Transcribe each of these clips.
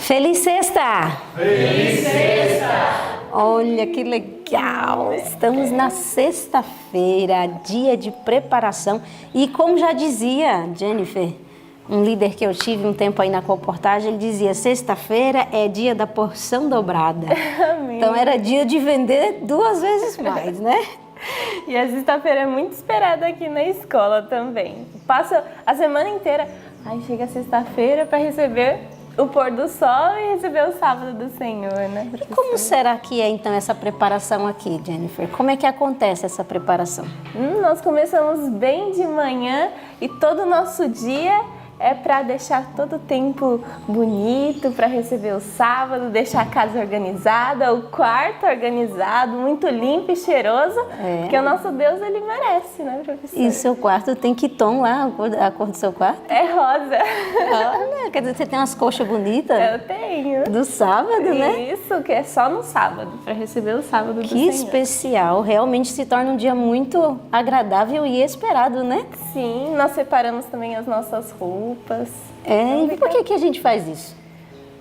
Feliz sexta! Feliz sexta! Olha que legal! Estamos na sexta-feira, dia de preparação. E como já dizia Jennifer, um líder que eu tive um tempo aí na comportagem, ele dizia: sexta-feira é dia da porção dobrada. Amém. Então era dia de vender 2 vezes mais, né? E a sexta-feira é muito esperada aqui na escola também. Passa a semana inteira, aí chega a sexta-feira para receber o pôr do sol e receber o sábado do Senhor, né? E como será que é então essa preparação aqui, Jennifer? Como é que acontece essa preparação? Nós começamos bem de manhã e todo o nosso dia é para deixar todo o tempo bonito, para receber o sábado, deixar a casa organizada, o quarto organizado, muito limpo e cheiroso, porque o nosso Deus, ele merece, né, professora? E seu quarto tem que tom lá, a cor do seu quarto? É rosa. Olha, quer dizer, você tem umas coxas bonitas? Eu tenho. Do sábado, né? Isso, que é só no sábado, para receber o sábado do Que Senhor. especial, realmente se torna um dia muito agradável e esperado, né? Sim, nós separamos também as nossas roupas. E por que a gente faz isso?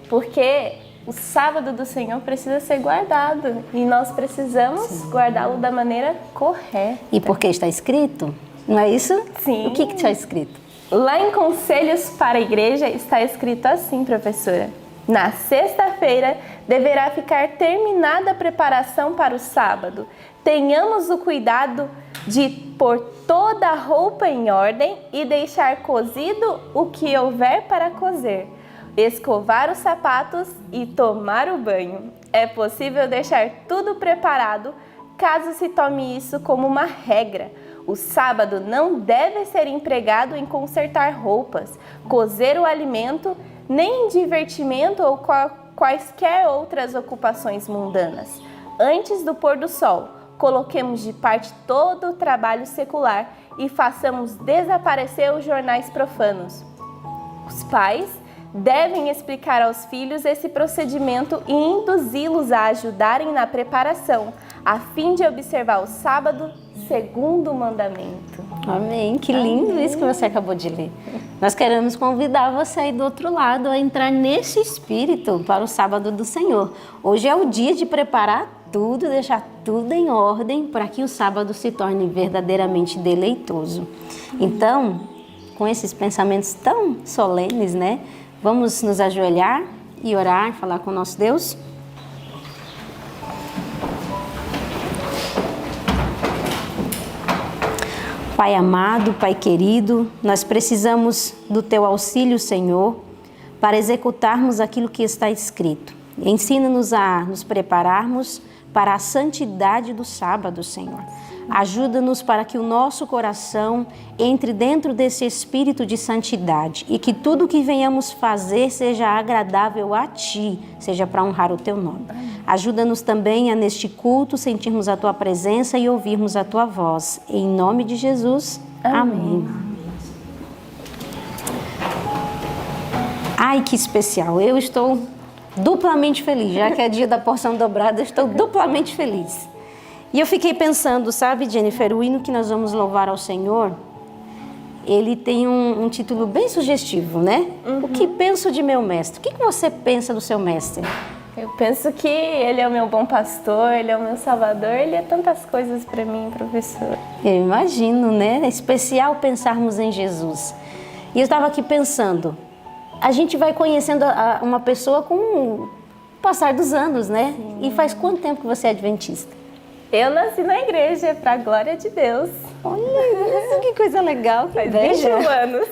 Porque o sábado do Senhor precisa ser guardado e nós precisamos guardá-lo da maneira correta. E porque está escrito? Não é isso? Sim. O que está escrito? Lá em Conselhos para a Igreja está escrito assim, professora: na sexta-feira deverá ficar terminada a preparação para o sábado. Tenhamos o cuidado de pôr toda a roupa em ordem e deixar cozido o que houver para cozer, escovar os sapatos e tomar o banho. É possível deixar tudo preparado caso se tome isso como uma regra. O sábado não deve ser empregado em consertar roupas, cozer o alimento, nem em divertimento ou quaisquer outras ocupações mundanas. Antes do pôr do sol, coloquemos de parte todo o trabalho secular e façamos desaparecer os jornais profanos. Os pais devem explicar aos filhos esse procedimento e induzi-los a ajudarem na preparação, a fim de observar o sábado segundo o mandamento. Amém. Que lindo isso que você acabou de ler. Nós queremos convidar você aí do outro lado a entrar nesse espírito para o sábado do Senhor. Hoje é o dia de preparar tudo, deixar tudo em ordem para que o sábado se torne verdadeiramente deleitoso. Então, com esses pensamentos tão solenes, né? Vamos nos ajoelhar e orar, falar com o nosso Deus? Pai amado, Pai querido, nós precisamos do Teu auxílio, Senhor, para executarmos aquilo que está escrito. Ensina-nos a nos prepararmos para a santidade do sábado, Senhor. Ajuda-nos para que o nosso coração entre dentro desse espírito de santidade e que tudo que venhamos fazer seja agradável a Ti, seja para honrar o Teu nome. Ajuda-nos também a, neste culto, sentirmos a Tua presença e ouvirmos a Tua voz. Em nome de Jesus, amém. Ai, que especial! Eu estou duplamente feliz, já que é dia da porção dobrada, eu estou duplamente feliz. E eu fiquei pensando, sabe, Jennifer, o hino que nós vamos louvar ao Senhor, ele tem um título bem sugestivo, né? O que penso de meu mestre? O que você pensa do seu mestre? Eu penso que ele é o meu bom pastor, ele é o meu salvador, ele é tantas coisas para mim, professor. Eu imagino, né? É especial pensarmos em Jesus. E eu estava aqui pensando, a gente vai conhecendo uma pessoa com o passar dos anos, né? Sim. E faz quanto tempo que você é adventista? Eu nasci na igreja, para a glória de Deus. Olha isso, que coisa legal, que faz inveja. 21 anos.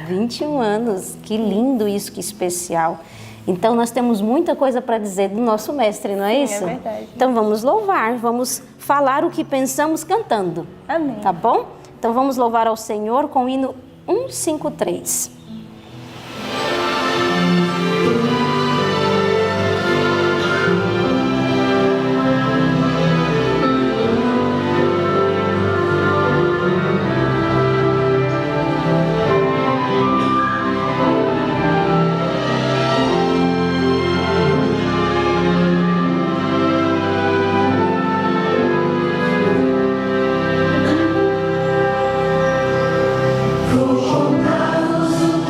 21 anos, que lindo isso, que especial. Então nós temos muita coisa para dizer do nosso mestre, não é isso? É verdade. Então vamos louvar, vamos falar o que pensamos cantando. Amém. Tá bom? Então vamos louvar ao Senhor com o hino 153. Contados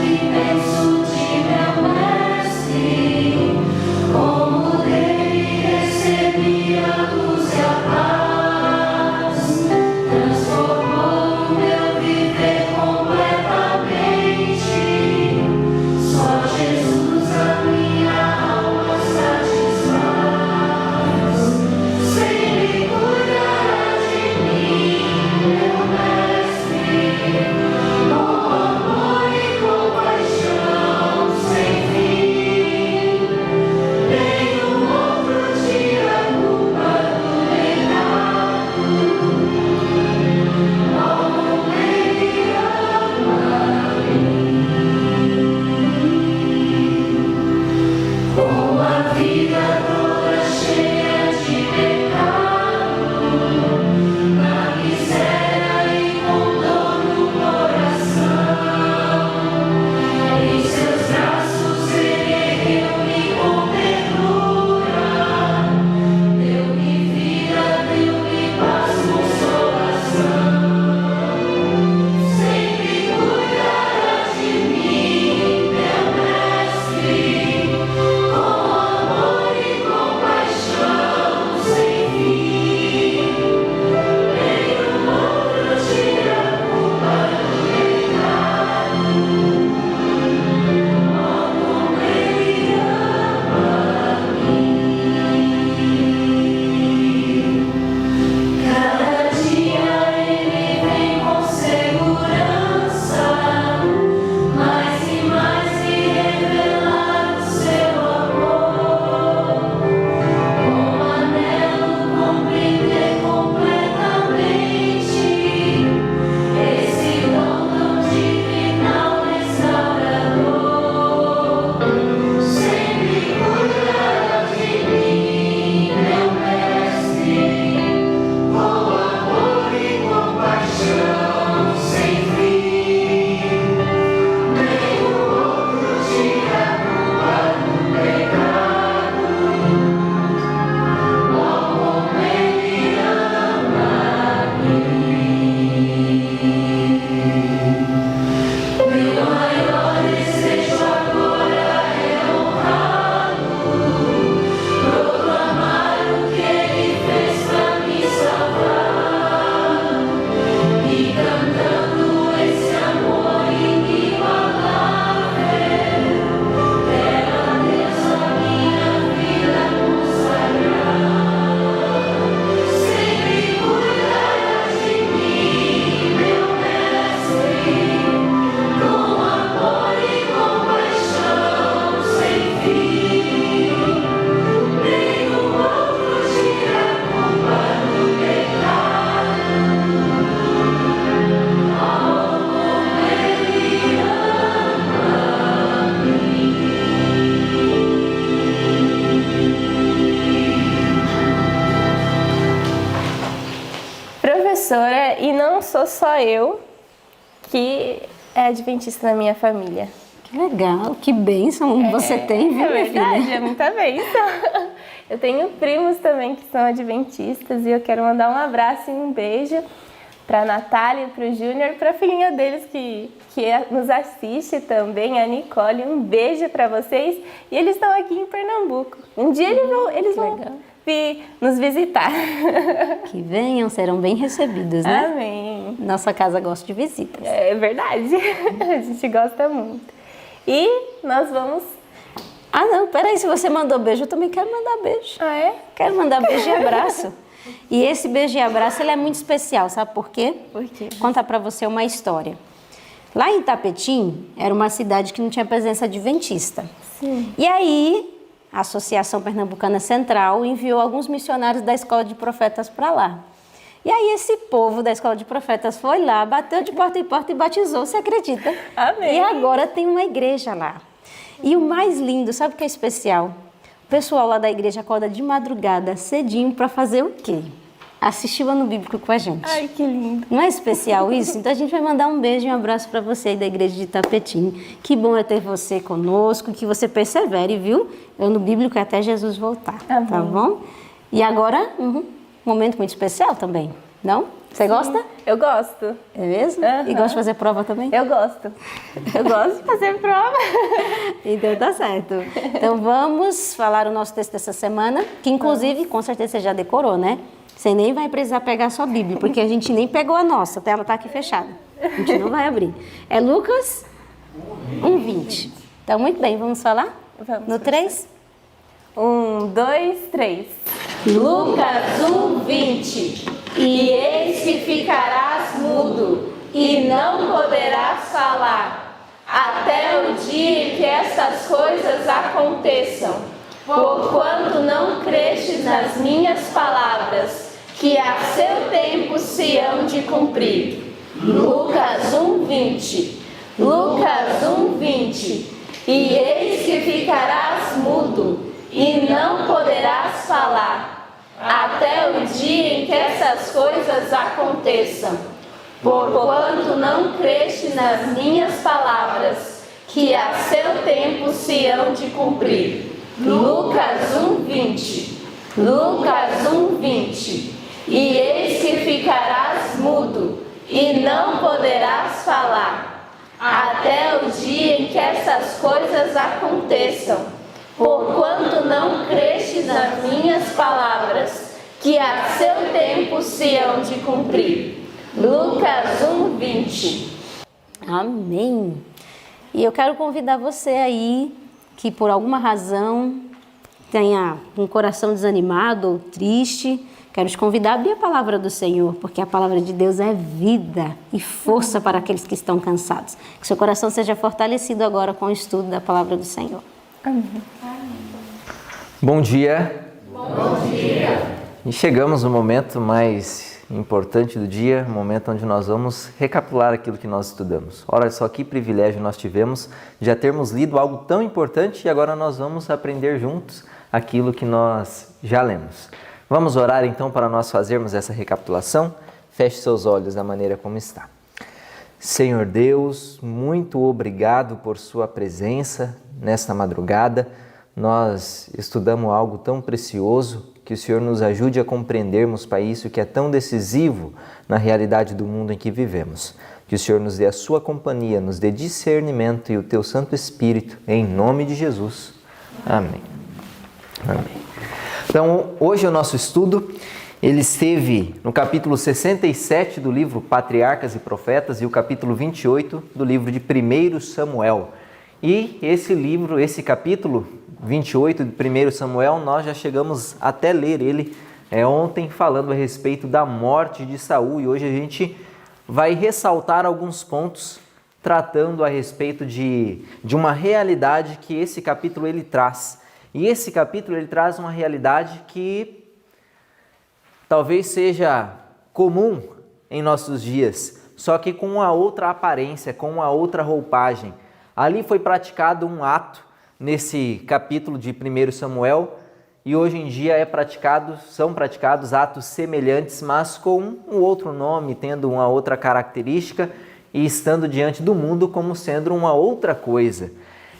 professora, e não sou só eu que é adventista na minha família. Que legal, que bênção você tem, viu, É minha verdade, filha? é muita bênção. Eu tenho primos também que são adventistas e eu quero mandar um abraço e um beijo para a Natália, para o Júnior, para a filhinha deles que nos assiste também, a Nicole. Um beijo para vocês. E eles estão aqui em Pernambuco. Um dia eles vão vir nos visitar. Que venham, serão bem recebidos, né? Amém. Nossa casa gosta de visitas. É verdade, a gente gosta muito. E nós vamos... Ah, não, peraí, se você mandou beijo, eu também quero mandar beijo. Ah, é? Quero mandar beijo e abraço. E esse beijo e abraço, ele é muito especial, sabe por quê? Por quê? Vou contar para você uma história. Lá em Itapetim, era uma cidade que não tinha presença adventista. Sim. E aí, a Associação Pernambucana Central enviou alguns missionários da Escola de Profetas para lá. E aí esse povo da Escola de Profetas foi lá, bateu de porta em porta e batizou, você acredita? Amém. E agora tem uma igreja lá. E o mais lindo, sabe o que é especial? O pessoal lá da igreja acorda de madrugada, cedinho, para fazer o quê? Assistir o Ano Bíblico com a gente. Ai, que lindo. Não é especial isso? Então a gente vai mandar um beijo e um abraço para você aí da igreja de Itapetim. Que bom é ter você conosco, que você persevere, viu? Ano Bíblico até Jesus voltar, Amém. tá bom? E agora, um momento muito especial também, não? Você gosta? Eu gosto. É mesmo? Aham. E gosta de fazer prova também? Eu gosto. Eu gosto de fazer prova. Então tá certo. Então vamos falar o nosso texto dessa semana, que inclusive, com certeza você já decorou, né? Você nem vai precisar pegar a sua Bíblia, porque a gente nem pegou a nossa, até ela tá aqui fechada. A gente não vai abrir. É Lucas 1:20. Então, muito bem, vamos falar? Vamos. No 3? 1, 2, 3. Lucas 1:20. E eis que ficarás mudo, e não poderás falar, até o dia em que estas coisas aconteçam, porquanto não crestes nas minhas palavras, que a seu tempo se hão de cumprir. Lucas 1:20. Lucas 1:20. E eis que ficarás mudo, e não poderás falar, até o dia em que essas coisas aconteçam, porquanto não creste nas minhas palavras, que a seu tempo se hão de cumprir. Lucas 1:20. Lucas 1:20. E eis que ficarás mudo, e não poderás falar, até o dia em que essas coisas aconteçam, porquanto não crestes nas minhas palavras, que a seu tempo se hão de cumprir. Lucas 1:20. Amém. E eu quero convidar você aí, que por alguma razão tenha um coração desanimado ou triste, quero te convidar a abrir a palavra do Senhor, porque a palavra de Deus é vida e força para aqueles que estão cansados. Que seu coração seja fortalecido agora com o estudo da palavra do Senhor. Amém. Bom dia. Bom dia. E chegamos no momento mais importante do dia, o momento onde nós vamos recapitular aquilo que nós estudamos. Olha só que privilégio nós tivemos de já termos lido algo tão importante e agora nós vamos aprender juntos aquilo que nós já lemos. Vamos orar então para nós fazermos essa recapitulação? Feche seus olhos da maneira como está. Senhor Deus, muito obrigado por sua presença nesta madrugada. Nós estudamos algo tão precioso, que o Senhor nos ajude a compreendermos, Pai, isso que é tão decisivo na realidade do mundo em que vivemos. Que o Senhor nos dê a sua companhia, nos dê discernimento e o teu Santo Espírito, em nome de Jesus. Amém. Amém. Então, hoje o nosso estudo, ele esteve no capítulo 67 do livro Patriarcas e Profetas e o capítulo 28 do livro de 1 Samuel. E esse livro, esse capítulo 28 de 1 Samuel, nós já chegamos até ler ele ontem, falando a respeito da morte de Saul. E hoje a gente vai ressaltar alguns pontos, tratando a respeito de uma realidade que esse capítulo ele traz. E esse capítulo ele traz uma realidade que talvez seja comum em nossos dias, só que com uma outra aparência, com uma outra roupagem. Ali foi praticado um ato nesse capítulo de 1 Samuel e hoje em dia são praticados atos semelhantes, mas com um outro nome, tendo uma outra característica e estando diante do mundo como sendo uma outra coisa.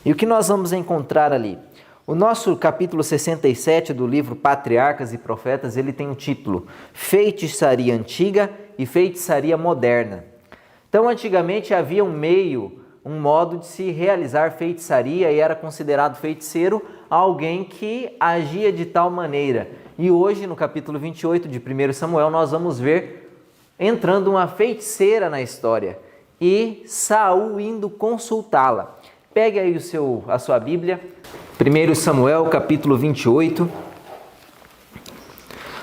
E o que nós vamos encontrar ali? O nosso capítulo 67 do livro Patriarcas e Profetas, ele tem o título Feitiçaria Antiga e Feitiçaria Moderna. Então, antigamente havia um modo de se realizar feitiçaria e era considerado feiticeiro alguém que agia de tal maneira. E hoje, no capítulo 28 de 1 Samuel, nós vamos ver entrando uma feiticeira na história e Saul indo consultá-la. Pegue aí a sua Bíblia, 1 Samuel, capítulo 28.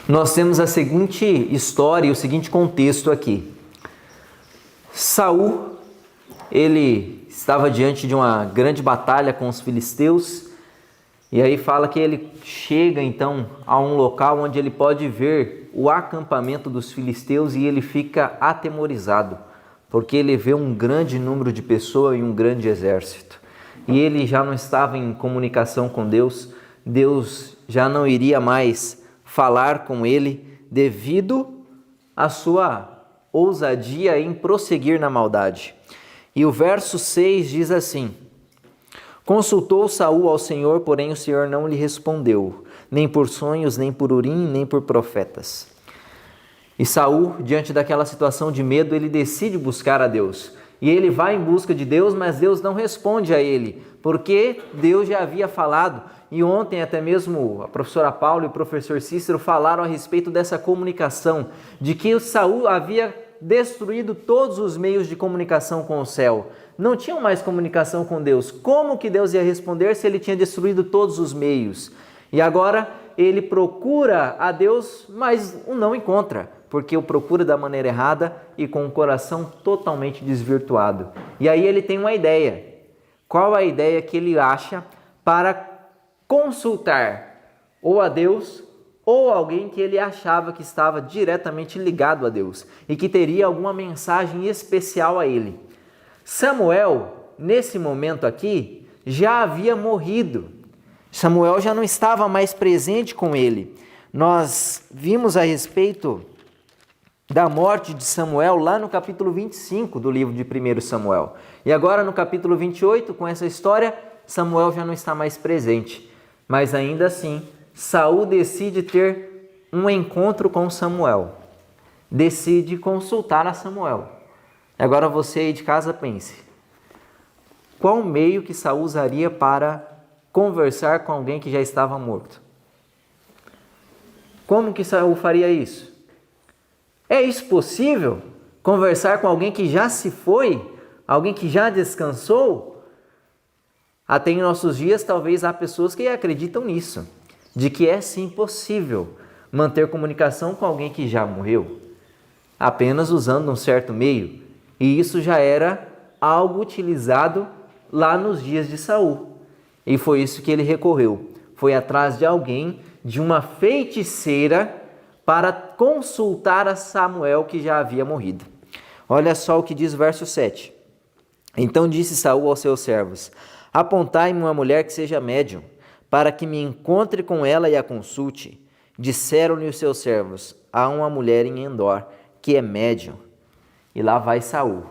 Nós temos a seguinte história e o seguinte contexto aqui. Saul, ele estava diante de uma grande batalha com os filisteus, e aí fala que ele chega então a um local onde ele pode ver o acampamento dos filisteus e ele fica atemorizado, porque ele vê um grande número de pessoas e um grande exército. E ele já não estava em comunicação com Deus, Deus já não iria mais falar com ele devido à sua ousadia em prosseguir na maldade. E o verso 6 diz assim: Consultou Saul ao Senhor, porém o Senhor não lhe respondeu, nem por sonhos, nem por Urim, nem por profetas. E Saul, diante daquela situação de medo, ele decide buscar a Deus. E ele vai em busca de Deus, mas Deus não responde a ele, porque Deus já havia falado. E ontem até mesmo a professora Paula e o professor Cícero falaram a respeito dessa comunicação, de que Saul havia destruído todos os meios de comunicação com o céu. Não tinham mais comunicação com Deus. Como que Deus ia responder se ele tinha destruído todos os meios? E agora ele procura a Deus, mas o não encontra, porque o procura da maneira errada e com o coração totalmente desvirtuado. E aí ele tem uma ideia. Qual a ideia que ele acha para consultar ou a Deus ou alguém que ele achava que estava diretamente ligado a Deus e que teria alguma mensagem especial a ele? Samuel, nesse momento aqui, já havia morrido. Samuel já não estava mais presente com ele. Nós vimos a respeito da morte de Samuel lá no capítulo 25 do livro de 1 Samuel. E agora no capítulo 28, com essa história, Samuel já não está mais presente. Mas ainda assim, Saul decide ter um encontro com Samuel. Decide consultar a Samuel. Agora você aí de casa pense. Qual meio que Saul usaria para conversar com alguém que já estava morto? Como que Saul faria isso? É isso possível? Conversar com alguém que já se foi? Alguém que já descansou? Até em nossos dias, talvez há pessoas que acreditam nisso, de que é sim possível manter comunicação com alguém que já morreu, apenas usando um certo meio. E isso já era algo utilizado lá nos dias de Saul. E foi isso que ele recorreu. Foi atrás de alguém, de uma feiticeira, para consultar a Samuel que já havia morrido. Olha só o que diz o verso 7. Então disse Saul aos seus servos: Apontai-me uma mulher que seja médium, para que me encontre com ela e a consulte. Disseram-lhe os seus servos: Há uma mulher em Endor, que é médium. E lá vai Saul.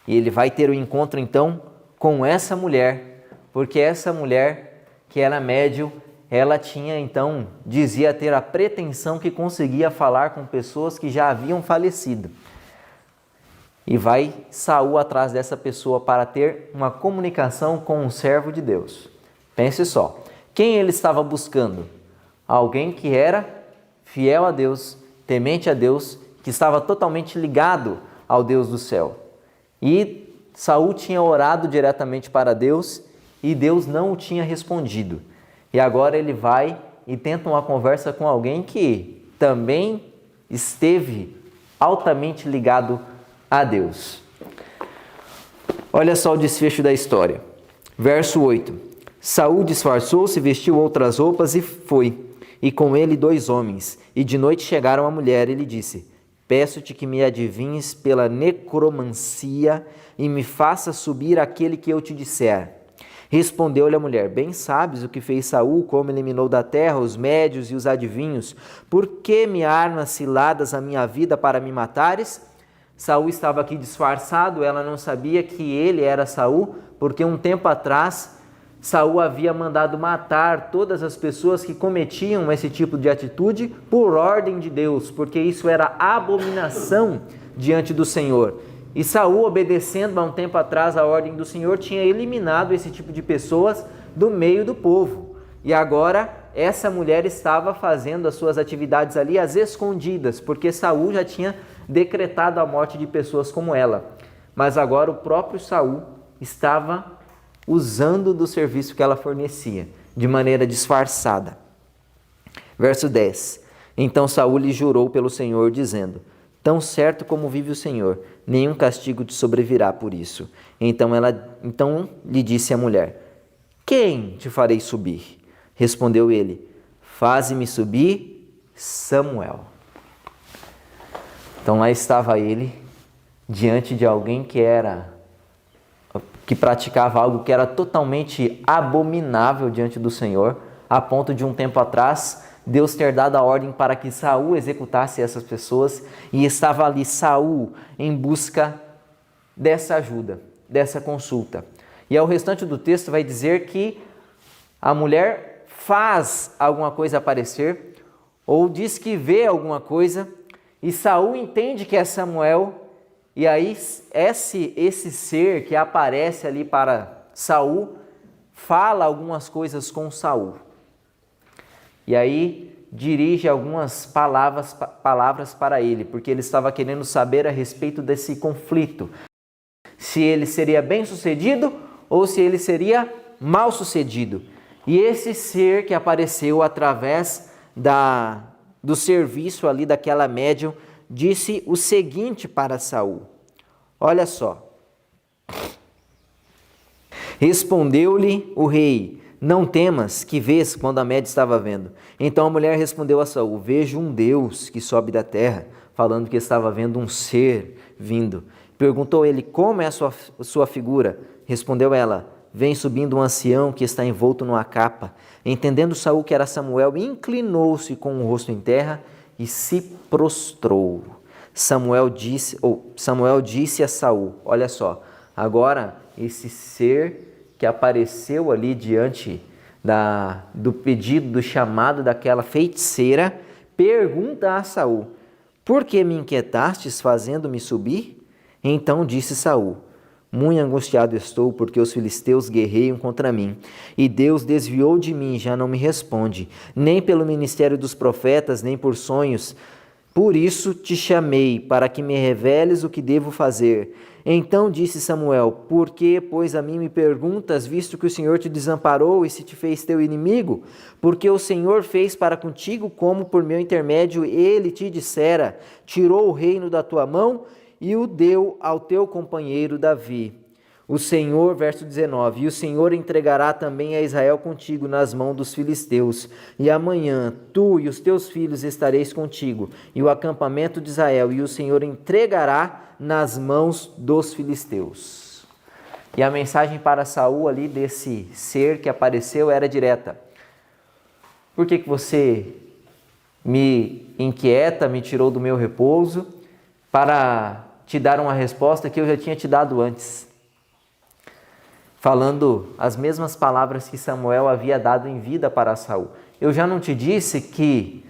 E ele vai ter o encontro então com essa mulher, porque essa mulher que era médium, ela tinha então, dizia ter a pretensão que conseguia falar com pessoas que já haviam falecido. E vai Saul atrás dessa pessoa para ter uma comunicação com um servo de Deus. Pense só, quem ele estava buscando? Alguém que era fiel a Deus, temente a Deus, que estava totalmente ligado ao Deus do céu. E Saul tinha orado diretamente para Deus e Deus não o tinha respondido. E agora ele vai e tenta uma conversa com alguém que também esteve altamente ligado a Deus. Olha só o desfecho da história. Verso 8. Saul disfarçou-se, vestiu outras roupas e foi. E com ele 2 homens. E de noite chegaram a mulher e lhe disse: Peço-te que me adivinhes pela necromancia e me faça subir aquele que eu te disser. Respondeu-lhe a mulher: bem sabes o que fez Saul, como eliminou da terra os médios e os adivinhos. Por que me armas ciladas a minha vida para me matares? Saul estava aqui disfarçado, ela não sabia que ele era Saul, porque um tempo atrás Saul havia mandado matar todas as pessoas que cometiam esse tipo de atitude por ordem de Deus, porque isso era abominação diante do Senhor. E Saul, obedecendo há um tempo atrás a ordem do Senhor, tinha eliminado esse tipo de pessoas do meio do povo. E agora essa mulher estava fazendo as suas atividades ali às escondidas, porque Saul já tinha decretado a morte de pessoas como ela. Mas agora o próprio Saul estava usando do serviço que ela fornecia, de maneira disfarçada. Verso 10. Então Saul lhe jurou pelo Senhor, dizendo: tão certo como vive o Senhor, nenhum castigo te sobrevirá por isso. Então lhe disse a mulher: quem te farei subir? Respondeu ele: faze-me subir Samuel. Então lá estava ele, diante de alguém que praticava algo que era totalmente abominável diante do Senhor, a ponto de um tempo atrás Deus ter dado a ordem para que Saul executasse essas pessoas, e estava ali Saul em busca dessa ajuda, dessa consulta. E ao restante do texto vai dizer que a mulher faz alguma coisa aparecer, ou diz que vê alguma coisa, e Saul entende que é Samuel, e aí esse ser que aparece ali para Saul fala algumas coisas com Saul. E aí dirige algumas palavras para ele, porque ele estava querendo saber a respeito desse conflito. Se ele seria bem sucedido ou se ele seria mal sucedido. E esse ser que apareceu através do serviço ali daquela médium disse o seguinte para Saul. Olha só. Respondeu-lhe o rei: não temas, que vês? Quando a média estava vendo. Então a mulher respondeu a Saul: vejo um Deus que sobe da terra, falando que estava vendo um ser vindo. Perguntou ele: como é a sua figura? Respondeu ela: vem subindo um ancião que está envolto numa capa. Entendendo Saul que era Samuel, inclinou-se com o rosto em terra e se prostrou. Samuel disse a Saul: olha só, agora esse ser que apareceu ali diante do pedido, do chamado daquela feiticeira, pergunta a Saul: por que me inquietastes fazendo-me subir? Então disse Saul: muito angustiado estou, porque os filisteus guerreiam contra mim, e Deus desviou de mim, já não me responde, nem pelo ministério dos profetas, nem por sonhos. Por isso te chamei, para que me reveles o que devo fazer. Então disse Samuel: por que, pois, a mim me perguntas, visto que o Senhor te desamparou e se te fez teu inimigo? Porque o Senhor fez para contigo como por meu intermédio ele te dissera: tirou o reino da tua mão e o deu ao teu companheiro Davi. O Senhor, verso 19, e o Senhor entregará também a Israel contigo nas mãos dos filisteus. E amanhã tu e os teus filhos estareis contigo, e o acampamento de Israel, e o Senhor entregará nas mãos dos filisteus. E a mensagem para Saul ali desse ser que apareceu era direta: por que você me inquieta, me tirou do meu repouso, para te dar uma resposta que eu já tinha te dado antes? Falando as mesmas palavras que Samuel havia dado em vida para Saul. Eu já não te disse que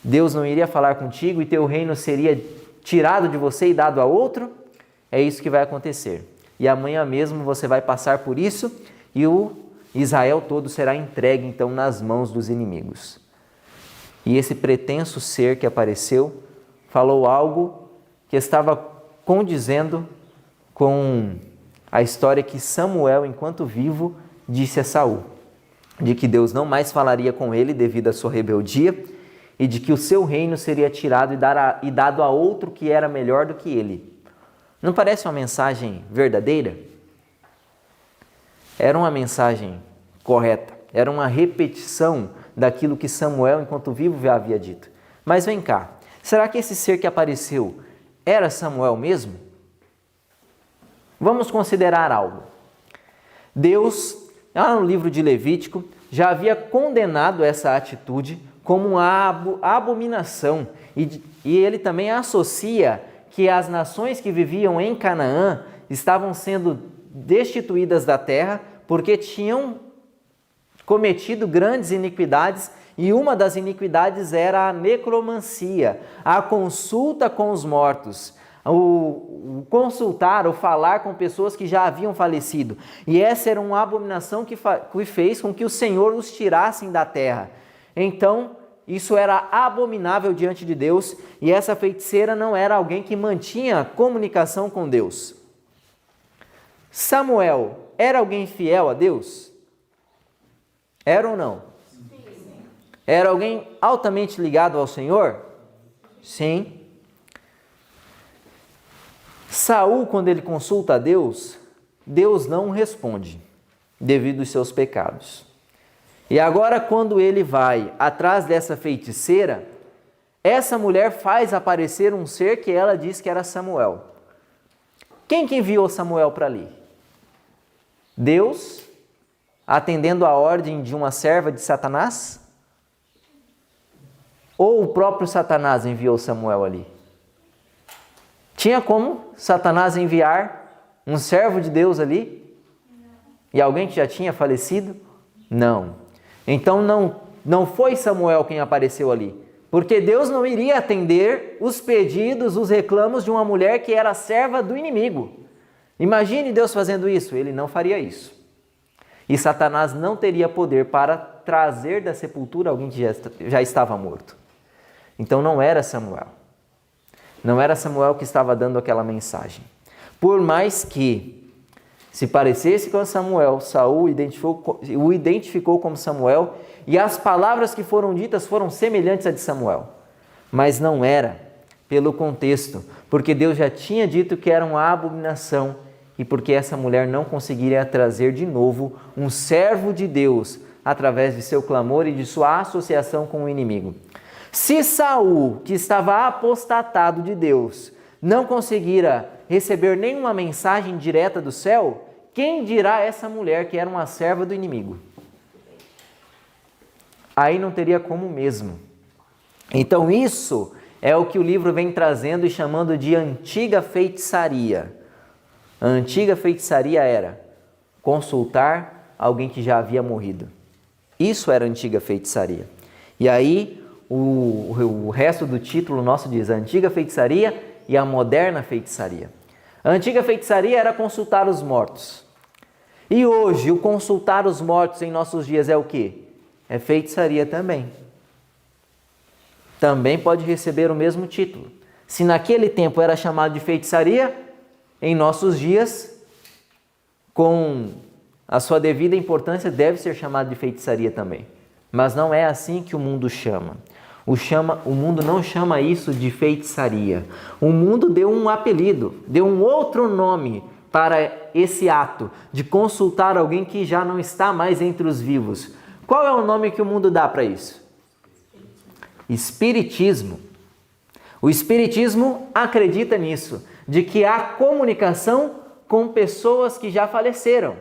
Deus não iria falar contigo e teu reino seria tirado de você e dado a outro? É isso que vai acontecer. E amanhã mesmo você vai passar por isso e o Israel todo será entregue então nas mãos dos inimigos. E esse pretenso ser que apareceu falou algo que estava condizendo com a história que Samuel, enquanto vivo, disse a Saul, de que Deus não mais falaria com ele devido à sua rebeldia e de que o seu reino seria tirado e dado a outro que era melhor do que ele. Não parece uma mensagem verdadeira? Era uma mensagem correta, era uma repetição daquilo que Samuel, enquanto vivo, já havia dito. Mas vem cá, será que esse ser que apareceu era Samuel mesmo? Vamos considerar algo. Deus lá no livro de Levítico, já havia condenado essa atitude como uma abominação. E ele também associa que as nações que viviam em Canaã estavam sendo destituídas da terra porque tinham cometido grandes iniquidades, e uma das iniquidades era a necromancia, a consulta com os mortos, o consultar, o falar com pessoas que já haviam falecido. E essa era uma abominação que fez com que o Senhor os tirasse da terra. Então, isso era abominável diante de Deus, e essa feiticeira não era alguém que mantinha comunicação com Deus. Samuel era alguém fiel a Deus? Era ou não? Sim. Era alguém altamente ligado ao Senhor? Sim. Saul, quando ele consulta a Deus, Deus não responde, devido aos seus pecados. E agora, quando ele vai atrás dessa feiticeira, essa mulher faz aparecer um ser que ela diz que era Samuel. Quem que enviou Samuel para ali? Deus, atendendo a ordem de uma serva de Satanás? Ou o próprio Satanás enviou Samuel ali? Tinha como Satanás enviar um servo de Deus ali? E alguém que já tinha falecido? Não. Então não foi Samuel quem apareceu ali, porque Deus não iria atender os pedidos, os reclamos de uma mulher que era serva do inimigo. Imagine Deus fazendo isso, ele não faria isso. E Satanás não teria poder para trazer da sepultura alguém que já estava morto. Então não era Samuel. Não era Samuel que estava dando aquela mensagem. Por mais que se parecesse com Samuel, Saul o identificou como Samuel, e as palavras que foram ditas foram semelhantes a de Samuel. Mas não era pelo contexto, porque Deus já tinha dito que era uma abominação, e porque essa mulher não conseguiria trazer de novo um servo de Deus através de seu clamor e de sua associação com o inimigo. Se Saul, que estava apostatado de Deus, não conseguira receber nenhuma mensagem direta do céu, quem dirá essa mulher que era uma serva do inimigo? Aí não teria como mesmo. Então isso é o que o livro vem trazendo e chamando de antiga feitiçaria. A antiga feitiçaria era consultar alguém que já havia morrido. Isso era a antiga feitiçaria. E aí o resto do título nosso diz a antiga feitiçaria e a moderna feitiçaria. A antiga feitiçaria era consultar os mortos. E hoje o consultar os mortos em nossos dias é o quê? É feitiçaria também. Também pode receber o mesmo título. Se naquele tempo era chamado de feitiçaria, em nossos dias, com a sua devida importância, deve ser chamado de feitiçaria também. Mas não é assim que o mundo chama. O mundo não chama isso de feitiçaria. O mundo deu um apelido, deu um outro nome para esse ato de consultar alguém que já não está mais entre os vivos. Qual é o nome que o mundo dá para isso? Espiritismo. O Espiritismo acredita nisso, de que há comunicação com pessoas que já faleceram.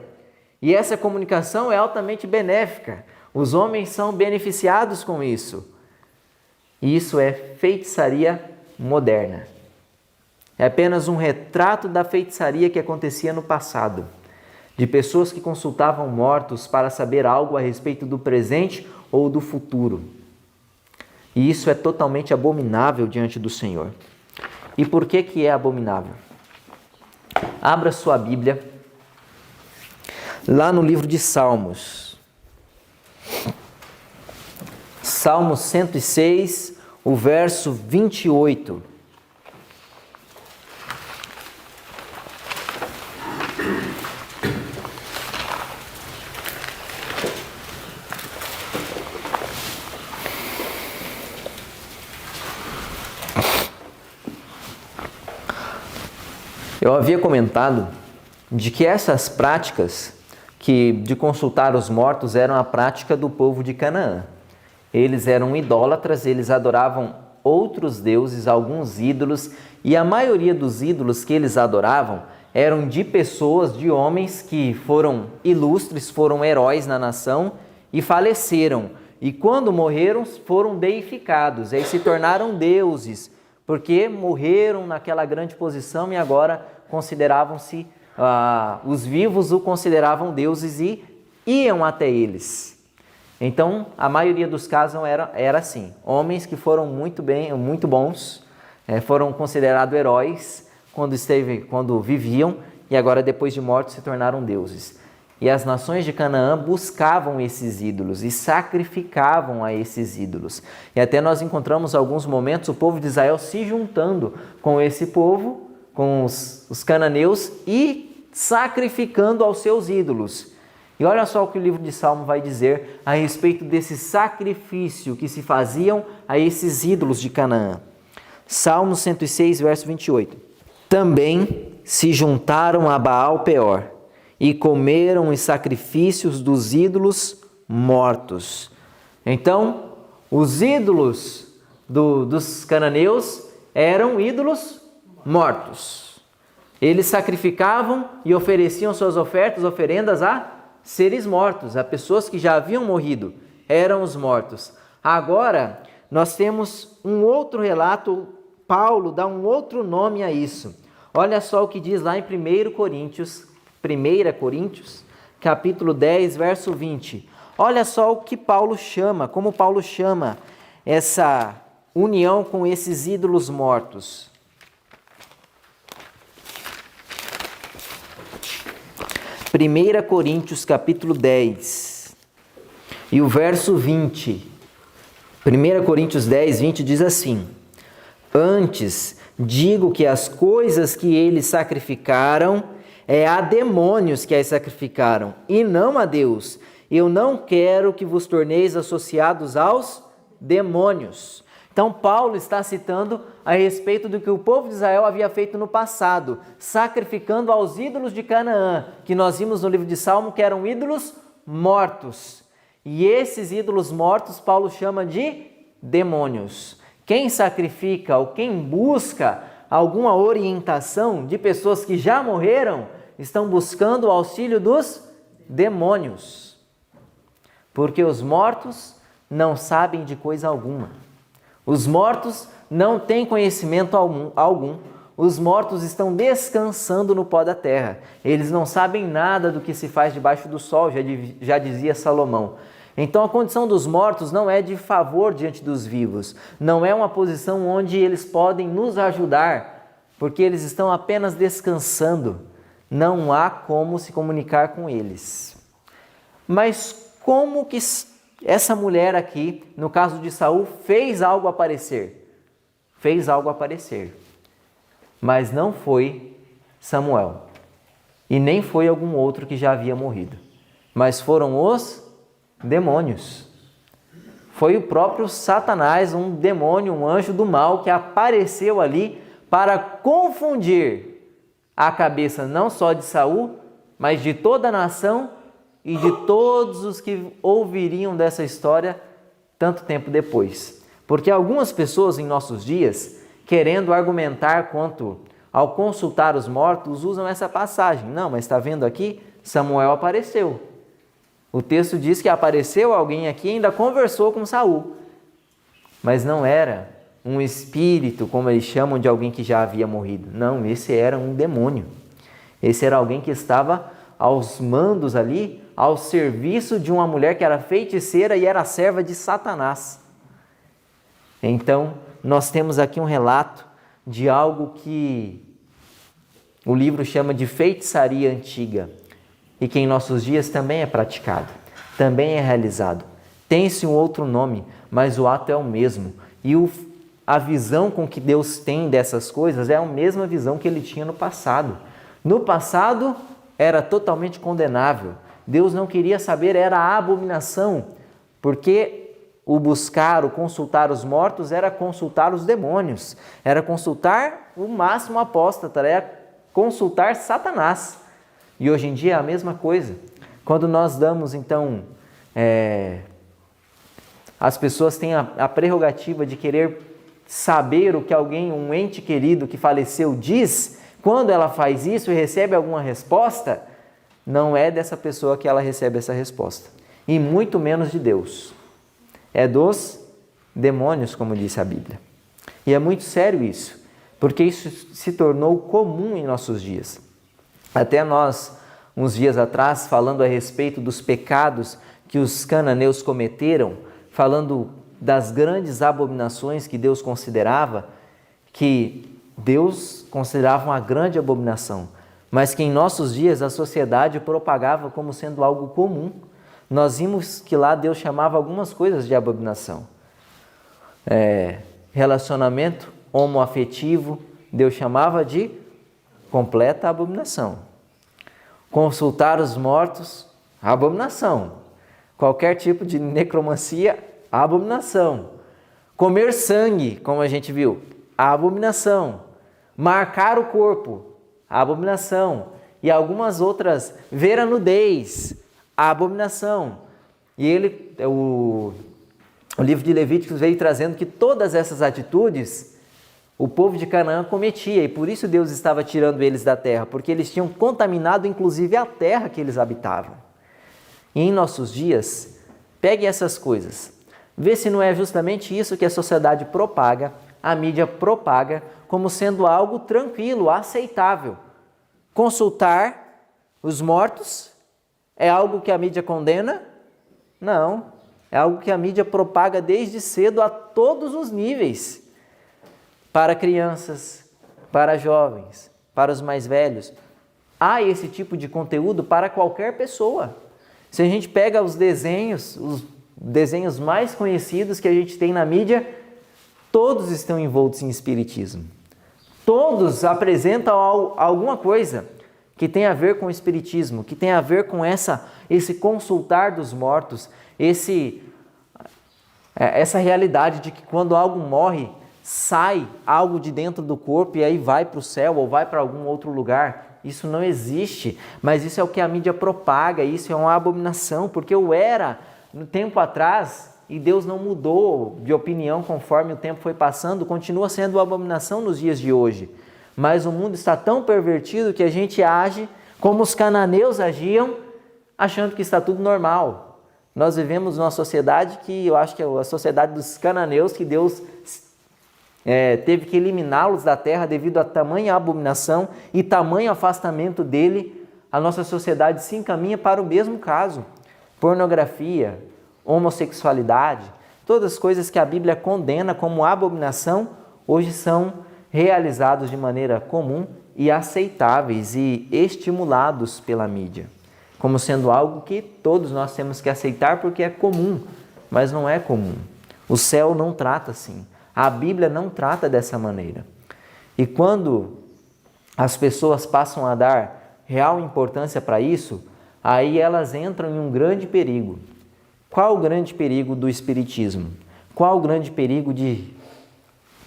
E essa comunicação é altamente benéfica. Os homens são beneficiados com isso. E isso é feitiçaria moderna. É apenas um retrato da feitiçaria que acontecia no passado, de pessoas que consultavam mortos para saber algo a respeito do presente ou do futuro. E isso é totalmente abominável diante do Senhor. E por que é abominável? Abra sua Bíblia lá no livro de Salmos. Salmo 106, o verso 28. Eu havia comentado de que essas práticas de consultar os mortos eram a prática do povo de Canaã. Eles eram idólatras, eles adoravam outros deuses, alguns ídolos, e a maioria dos ídolos que eles adoravam eram de pessoas, de homens que foram ilustres, foram heróis na nação e faleceram. E quando morreram, foram deificados, aí se tornaram deuses, porque morreram naquela grande posição e agora consideravam-se, os vivos o consideravam deuses e iam até eles. Então, a maioria dos casos era assim, homens que foram muito bons, foram considerados heróis quando viviam e agora depois de mortos se tornaram deuses. E as nações de Canaã buscavam esses ídolos e sacrificavam a esses ídolos. E até nós encontramos alguns momentos o povo de Israel se juntando com esse povo, com os cananeus e sacrificando aos seus ídolos. E olha só o que o livro de Salmo vai dizer a respeito desse sacrifício que se faziam a esses ídolos de Canaã. Salmo 106, verso 28. Também se juntaram a Baal-Peor e comeram os sacrifícios dos ídolos mortos. Então, os ídolos dos cananeus eram ídolos mortos. Eles sacrificavam e ofereciam suas oferendas a seres mortos, a pessoas que já haviam morrido, eram os mortos. Agora, nós temos um outro relato, Paulo dá um outro nome a isso. Olha só o que diz lá em 1 Coríntios, capítulo 10, verso 20. Olha só o que Paulo chama, como Paulo chama essa união com esses ídolos mortos. 1 Coríntios capítulo 10 e o verso 20. 1 Coríntios 10, 20 diz assim: Antes digo que as coisas que eles sacrificaram é a demônios que as sacrificaram e não a Deus. Eu não quero que vos torneis associados aos demônios. Então Paulo está citando a respeito do que o povo de Israel havia feito no passado, sacrificando aos ídolos de Canaã, que nós vimos no livro de Salmo que eram ídolos mortos. E esses ídolos mortos Paulo chama de demônios. Quem sacrifica ou quem busca alguma orientação de pessoas que já morreram, estão buscando o auxílio dos demônios. Porque os mortos não sabem de coisa alguma. Os mortos não têm conhecimento algum. Os mortos estão descansando no pó da terra. Eles não sabem nada do que se faz debaixo do sol, já dizia Salomão. Então a condição dos mortos não é de favor diante dos vivos. Não é uma posição onde eles podem nos ajudar, porque eles estão apenas descansando. Não há como se comunicar com eles. Mas como que essa mulher aqui, no caso de Saul, fez algo aparecer? Fez algo aparecer. Mas não foi Samuel. E nem foi algum outro que já havia morrido. Mas foram os demônios. Foi o próprio Satanás, um demônio, um anjo do mal, que apareceu ali para confundir a cabeça não só de Saul, mas de toda a nação e de todos os que ouviriam dessa história tanto tempo depois. Porque algumas pessoas em nossos dias, querendo argumentar quanto ao consultar os mortos, usam essa passagem. Não, mas está vendo aqui? Samuel apareceu. O texto diz que apareceu alguém aqui e ainda conversou com Saul. Mas não era um espírito, como eles chamam de alguém que já havia morrido. Não, esse era um demônio. Esse era alguém que estava aos mandos ali, ao serviço de uma mulher que era feiticeira e era serva de Satanás. Então, nós temos aqui um relato de algo que o livro chama de feitiçaria antiga e que em nossos dias também é praticado, também é realizado. Tem-se um outro nome, mas o ato é o mesmo. E a visão com que Deus tem dessas coisas é a mesma visão que ele tinha no passado. No passado era totalmente condenável. Deus não queria saber, era a abominação, porque o buscar, o consultar os mortos era consultar os demônios, era consultar o máximo apóstata, era consultar Satanás. E hoje em dia é a mesma coisa. Quando nós damos, então, as pessoas têm a prerrogativa de querer saber o que alguém, um ente querido que faleceu diz, quando ela faz isso e recebe alguma resposta, não é dessa pessoa que ela recebe essa resposta. E muito menos de Deus. É dos demônios, como disse a Bíblia. E é muito sério isso, porque isso se tornou comum em nossos dias. Até nós, uns dias atrás, falando a respeito dos pecados que os cananeus cometeram, falando das grandes abominações que Deus considerava, que Deus considerava uma grande abominação, mas que em nossos dias a sociedade propagava como sendo algo comum. Nós vimos que lá Deus chamava algumas coisas de abominação. Relacionamento homoafetivo, Deus chamava de completa abominação. Consultar os mortos, abominação. Qualquer tipo de necromancia, abominação. Comer sangue, como a gente viu, abominação. Marcar o corpo, abominação. E algumas outras, ver a nudez, abominação. E o livro de Levíticos veio trazendo que todas essas atitudes o povo de Canaã cometia, e por isso Deus estava tirando eles da terra, porque eles tinham contaminado inclusive a terra que eles habitavam. E em nossos dias, pegue essas coisas, vê se não é justamente isso que a sociedade propaga, a mídia propaga, como sendo algo tranquilo, aceitável. Consultar os mortos é algo que a mídia condena? Não, é algo que a mídia propaga desde cedo a todos os níveis. Para crianças, para jovens, para os mais velhos. Há esse tipo de conteúdo para qualquer pessoa. Se a gente pega os desenhos mais conhecidos que a gente tem na mídia, todos estão envoltos em espiritismo. Todos apresentam alguma coisa que tem a ver com o espiritismo, que tem a ver com esse consultar dos mortos, essa realidade de que quando algo morre, sai algo de dentro do corpo e aí vai para o céu ou vai para algum outro lugar. Isso não existe, mas isso é o que a mídia propaga, isso é uma abominação, porque eu era no tempo atrás e Deus não mudou de opinião conforme o tempo foi passando, continua sendo uma abominação nos dias de hoje. Mas o mundo está tão pervertido que a gente age como os cananeus agiam, achando que está tudo normal. Nós vivemos numa sociedade que eu acho que é a sociedade dos cananeus, que Deus teve que eliminá-los da terra devido a tamanha abominação e tamanho afastamento dele. A nossa sociedade se encaminha para o mesmo caso. Pornografia, homossexualidade, todas as coisas que a Bíblia condena como abominação, hoje são realizados de maneira comum e aceitáveis e estimulados pela mídia, como sendo algo que todos nós temos que aceitar porque é comum, mas não é comum. O céu não trata assim. A Bíblia não trata dessa maneira. E quando as pessoas passam a dar real importância para isso, aí elas entram em um grande perigo. Qual o grande perigo do espiritismo? Qual o grande perigo de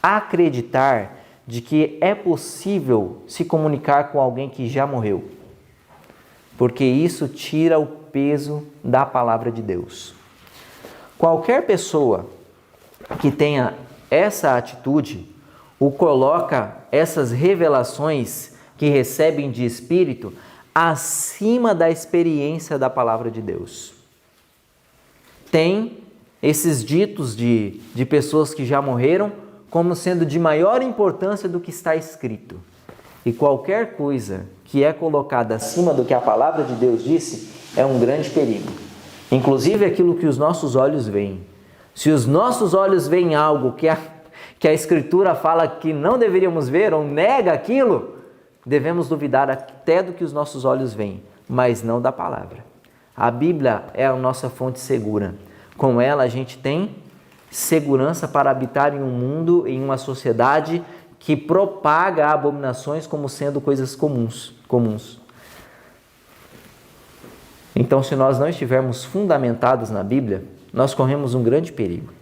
acreditar de que é possível se comunicar com alguém que já morreu? Porque isso tira o peso da palavra de Deus. Qualquer pessoa que tenha essa atitude, o coloca essas revelações que recebem de espírito acima da experiência da palavra de Deus. Tem esses ditos de pessoas que já morreram como sendo de maior importância do que está escrito. E qualquer coisa que é colocada acima do que a palavra de Deus disse é um grande perigo. Inclusive aquilo que os nossos olhos veem. Se os nossos olhos veem algo que a Escritura fala que não deveríamos ver ou nega aquilo, devemos duvidar até do que os nossos olhos veem, mas não da palavra. A Bíblia é a nossa fonte segura. Com ela a gente tem segurança para habitar em um mundo, em uma sociedade que propaga abominações como sendo coisas comuns. Então, se nós não estivermos fundamentados na Bíblia, nós corremos um grande perigo.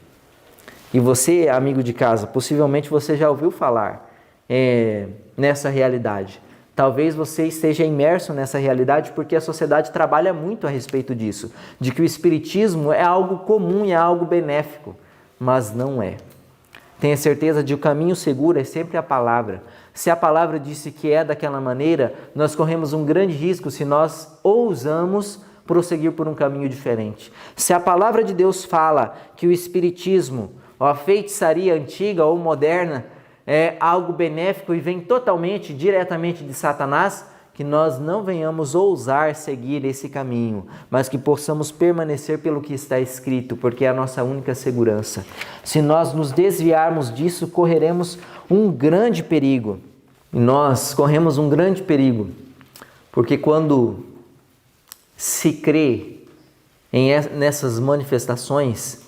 E você, amigo de casa, possivelmente você já ouviu falar nessa realidade. Talvez você esteja imerso nessa realidade porque a sociedade trabalha muito a respeito disso, de que o espiritismo é algo comum e é algo benéfico, mas não é. Tenha certeza de que o caminho seguro é sempre a palavra. Se a palavra disse que é daquela maneira, nós corremos um grande risco se nós ousamos prosseguir por um caminho diferente. Se a palavra de Deus fala que o espiritismo, ou a feitiçaria antiga ou moderna, é algo benéfico e vem totalmente, diretamente de Satanás, que nós não venhamos ousar seguir esse caminho, mas que possamos permanecer pelo que está escrito, porque é a nossa única segurança. Se nós nos desviarmos disso, correremos um grande perigo. E nós corremos um grande perigo, porque quando se crê nessas manifestações,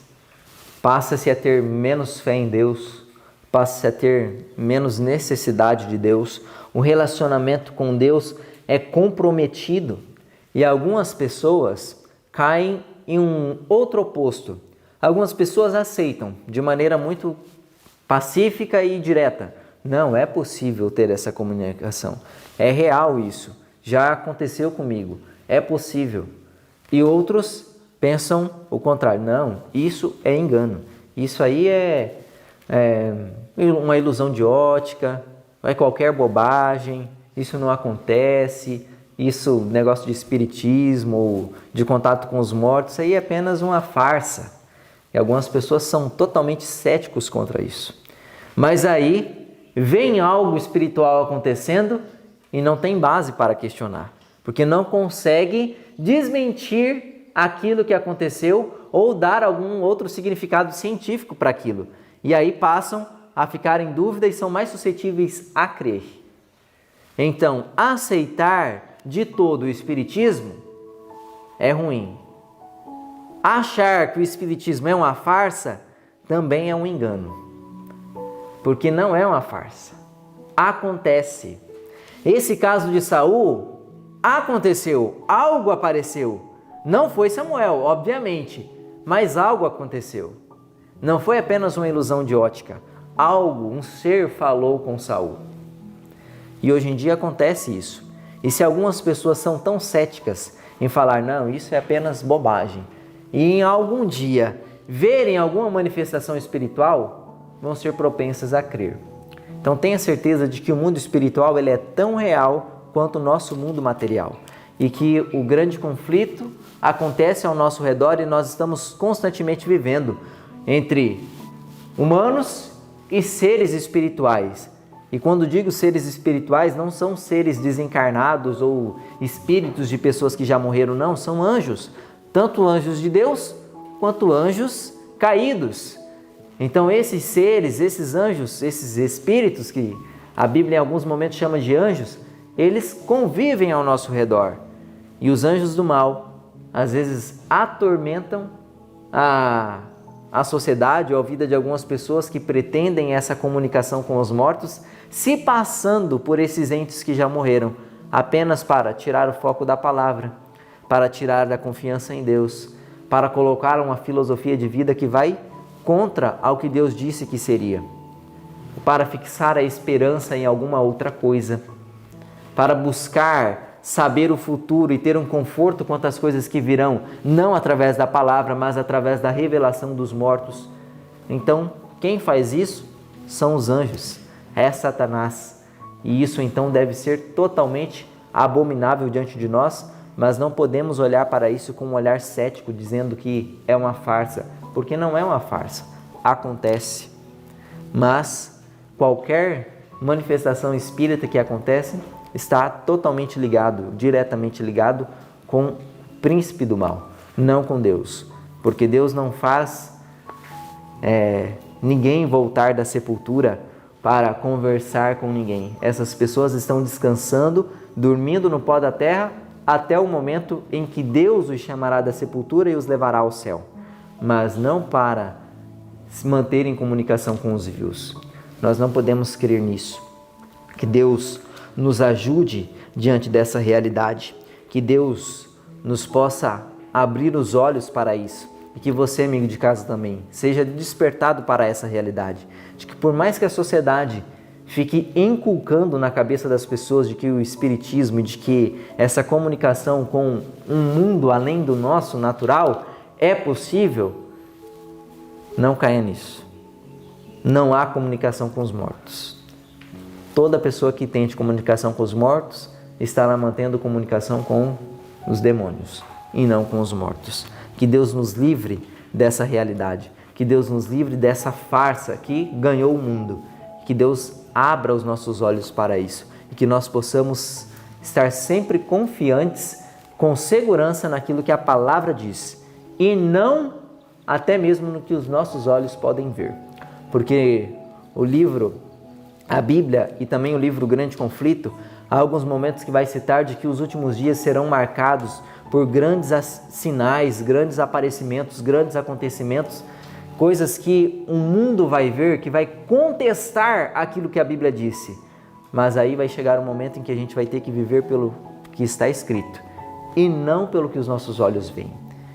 passa-se a ter menos fé em Deus, passa-se a ter menos necessidade de Deus, o relacionamento com Deus é comprometido e algumas pessoas caem em um outro oposto. Algumas pessoas aceitam de maneira muito pacífica e direta. Não é possível ter essa comunicação. É real isso. Já aconteceu comigo. É possível. E outros pensam o contrário. Não, isso é engano. Isso aí é uma ilusão de ótica, é qualquer bobagem, isso não acontece, isso, negócio de espiritismo, ou de contato com os mortos, isso aí é apenas uma farsa. E algumas pessoas são totalmente céticos contra isso. Mas aí vem algo espiritual acontecendo e não tem base para questionar, porque não consegue desmentir aquilo que aconteceu ou dar algum outro significado científico para aquilo. E aí passam a ficar em dúvida e são mais suscetíveis a crer. Então, aceitar de todo o espiritismo é ruim. Achar que o espiritismo é uma farsa também é um engano. Porque não é uma farsa. Acontece. Esse caso de Saul aconteceu, algo apareceu. Não foi Samuel, obviamente, mas algo aconteceu. Não foi apenas uma ilusão de ótica. Algo, um ser falou com Saul. E hoje em dia acontece isso. E se algumas pessoas são tão céticas em falar, não, isso é apenas bobagem, e em algum dia verem alguma manifestação espiritual, vão ser propensas a crer. Então tenha certeza de que o mundo espiritual ele é tão real quanto o nosso mundo material. E que o grande conflito acontece ao nosso redor e nós estamos constantemente vivendo entre humanos e seres espirituais. E quando digo seres espirituais, não são seres desencarnados ou espíritos de pessoas que já morreram, não, são anjos. Tanto anjos de Deus, quanto anjos caídos. Então esses seres, esses anjos, esses espíritos que a Bíblia em alguns momentos chama de anjos, eles convivem ao nosso redor. E os anjos do mal, às vezes, atormentam a sociedade ou a vida de algumas pessoas que pretendem essa comunicação com os mortos, se passando por esses entes que já morreram, apenas para tirar o foco da palavra, para tirar da confiança em Deus, para colocar uma filosofia de vida que vai contra ao que Deus disse que seria, para fixar a esperança em alguma outra coisa, para buscar saber o futuro e ter um conforto quanto às coisas que virão, não através da palavra, mas através da revelação dos mortos. Então, quem faz isso são os anjos, é Satanás. E isso então deve ser totalmente abominável diante de nós, mas não podemos olhar para isso com um olhar cético, dizendo que é uma farsa, porque não é uma farsa, acontece. Mas qualquer manifestação espírita que acontece está totalmente ligado, diretamente ligado com o príncipe do mal, não com Deus. Porque Deus não faz ninguém voltar da sepultura para conversar com ninguém. Essas pessoas estão descansando, dormindo no pó da terra, até o momento em que Deus os chamará da sepultura e os levará ao céu. Mas não para se manter em comunicação com os vivos. Nós não podemos crer nisso. Que Deus nos ajude diante dessa realidade. Que Deus nos possa abrir os olhos para isso. E que você, amigo de casa, também seja despertado para essa realidade. De que por mais que a sociedade fique inculcando na cabeça das pessoas de que o espiritismo, de que essa comunicação com um mundo além do nosso natural é possível, não caia nisso. não há comunicação com os mortos. Toda pessoa que tente comunicação com os mortos estará mantendo comunicação com os demônios e não com os mortos. Que Deus nos livre dessa realidade. Que Deus nos livre dessa farsa que ganhou o mundo. Que Deus abra os nossos olhos para isso. E que nós possamos estar sempre confiantes, com segurança naquilo que a palavra diz. E não até mesmo no que os nossos olhos podem ver. Porque o livro, a Bíblia e também o livro Grande Conflito, há alguns momentos que vai citar de que os últimos dias serão marcados por grandes sinais, grandes aparecimentos, grandes acontecimentos, coisas que o mundo vai ver, que vai contestar aquilo que a Bíblia disse. Mas aí vai chegar um momento em que a gente vai ter que viver pelo que está escrito e não pelo que os nossos olhos veem.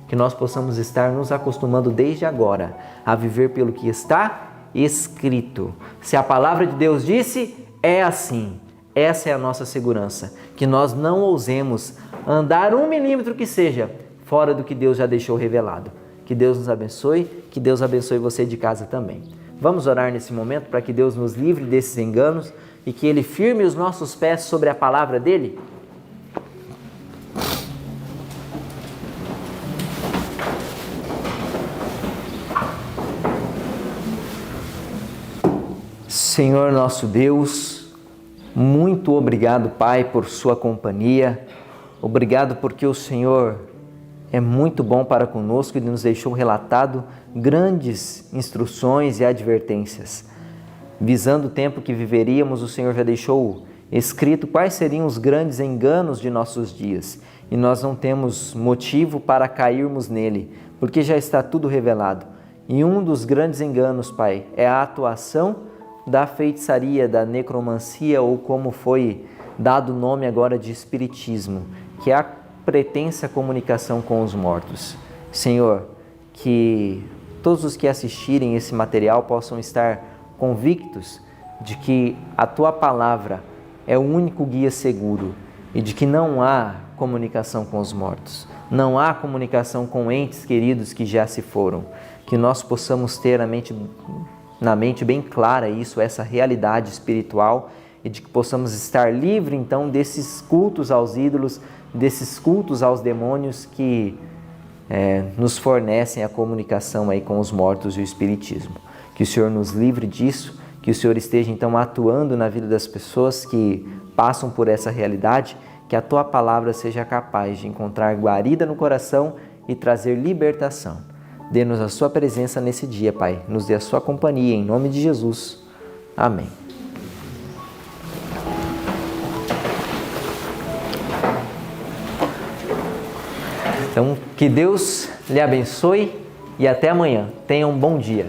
Que nós possamos estar nos acostumando desde agora a viver pelo que está escrito. Se a palavra de Deus disse, é assim. Essa é a nossa segurança. Que nós não ousemos andar 1 milímetro que seja fora do que Deus já deixou revelado. Que Deus nos abençoe, que Deus abençoe você de casa também. Vamos orar nesse momento para que Deus nos livre desses enganos e que Ele firme os nossos pés sobre a palavra dEle? Senhor nosso Deus, muito obrigado, Pai, por sua companhia. Obrigado porque o Senhor é muito bom para conosco e nos deixou relatado grandes instruções e advertências. Visando o tempo que viveríamos, o Senhor já deixou escrito quais seriam os grandes enganos de nossos dias. E nós não temos motivo para cairmos nele, porque já está tudo revelado. E um dos grandes enganos, Pai, é a atuação da feitiçaria, da necromancia, ou como foi dado o nome agora de espiritismo, que é a pretensa comunicação com os mortos. Senhor, que todos os que assistirem esse material possam estar convictos de que a Tua palavra é o único guia seguro e de que não há comunicação com os mortos, não há comunicação com entes queridos que já se foram. Que nós possamos ter na mente bem clara isso, essa realidade espiritual, e de que possamos estar livres então desses cultos aos ídolos, desses cultos aos demônios que nos fornecem a comunicação aí com os mortos e o espiritismo. Que o Senhor nos livre disso, que o Senhor esteja então atuando na vida das pessoas que passam por essa realidade, que a Tua palavra seja capaz de encontrar guarida no coração e trazer libertação. Dê-nos a Sua presença nesse dia, Pai. Nos dê a Sua companhia, em nome de Jesus. Amém. Então, que Deus lhe abençoe e até amanhã. Tenha um bom dia.